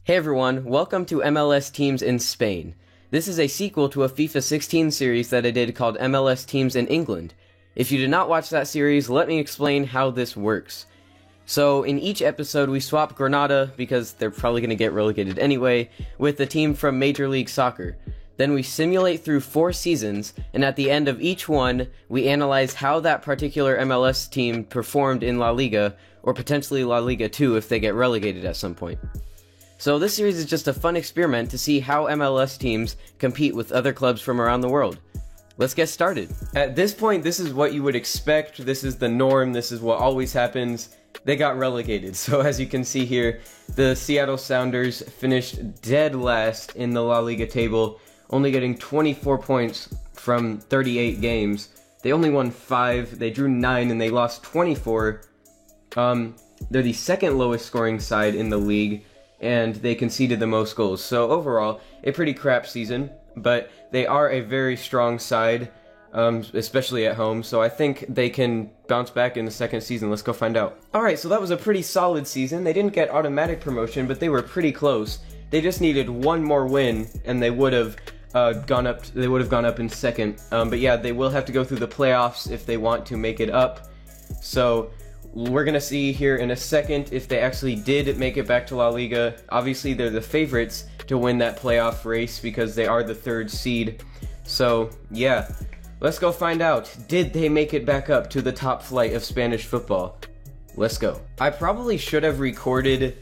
Hey everyone, welcome to MLS Teams in Spain. This is a sequel to a FIFA 16 series that I did called MLS Teams in England. If you did not watch that series, let me explain how this works. So, in each episode we swap Granada, because they're probably going to get relegated anyway, with the team from Major League Soccer. Then we simulate through 4 seasons, and at the end of each one, we analyze how that particular MLS team performed in La Liga, or potentially La Liga 2 if they get relegated at some point. So this series is just a fun experiment to see how MLS teams compete with other clubs from around the world. Let's get started. At this point, this is what you would expect, this is the norm, this is what always happens. They got relegated, so as you can see here, the Seattle Sounders finished dead last in the La Liga table, only getting 24 points from 38 games. They only won 5, they drew 9, and they lost 24. They're the second lowest scoring side in the league, and they conceded the most goals. So overall, a pretty crap season, but they are a very strong side, especially at home, so I think they can bounce back in the second season. Let's go find out. Alright, so that was a pretty solid season. They didn't get automatic promotion, but they were pretty close. They just needed one more win, and they would have gone up in second. But yeah, they will have to go through the playoffs if they want to make it up. So we're going to see here in a second if they actually did make it back to La Liga. Obviously, they're the favorites to win that playoff race because they are the 3rd seed. So, yeah, let's go find out. Did they make it back up to the top flight of Spanish football? Let's go. I probably should have recorded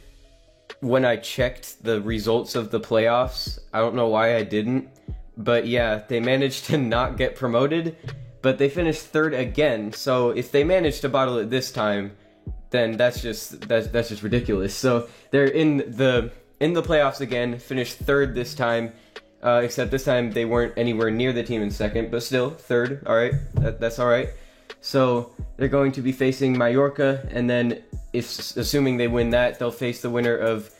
when I checked the results of the playoffs. I don't know why I didn't. But yeah, they managed to not get promoted. But they finished 3rd again, so if they manage to bottle it this time, then that's just ridiculous. So they're in the playoffs again, finished 3rd this time, except this time they weren't anywhere near the team in second, but still 3rd. All right, that's all right. So they're going to be facing Mallorca, and then assuming they win that, they'll face the winner of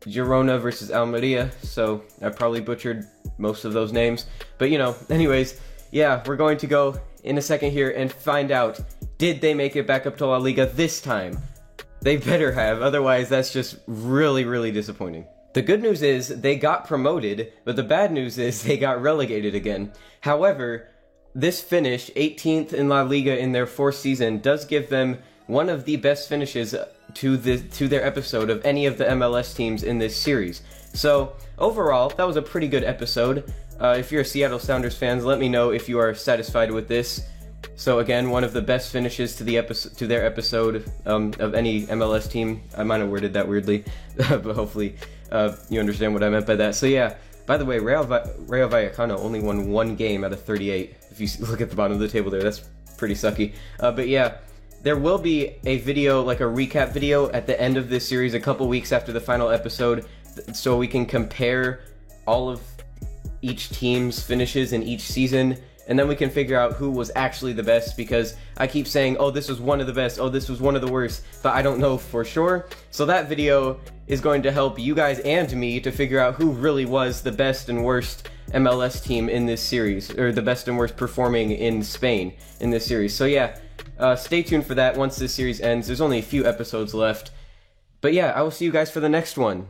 Girona versus Almeria. So I probably butchered most of those names, but you know, anyways. Yeah, we're going to go in a second here and find out, did they make it back up to La Liga this time? They better have, otherwise that's just really, really disappointing. The good news is they got promoted, but the bad news is they got relegated again. However, this finish, 18th in La Liga in their 4th season, does give them one of the best finishes to their episode of any of the MLS teams in this series. So, overall, that was a pretty good episode. If you're a Seattle Sounders fan, let me know if you are satisfied with this. So again, one of the best finishes to their episode of any MLS team. I might have worded that weirdly, but hopefully you understand what I meant by that. So yeah, by the way, Rayo Vallecano only won 1 game out of 38. If you look at the bottom of the table there, that's pretty sucky. But yeah, there will be a video, like a recap video, at the end of this series a couple weeks after the final episode, so we can compare all of each team's finishes in each season, and then we can figure out who was actually the best, because I keep saying, oh, this was one of the best, oh, this was one of the worst, but I don't know for sure. So that video is going to help you guys and me to figure out who really was the best and worst MLS team in this series, or the best and worst performing in Spain in this series. So yeah, stay tuned for that once this series ends. There's only a few episodes left. But yeah, I will see you guys for the next one.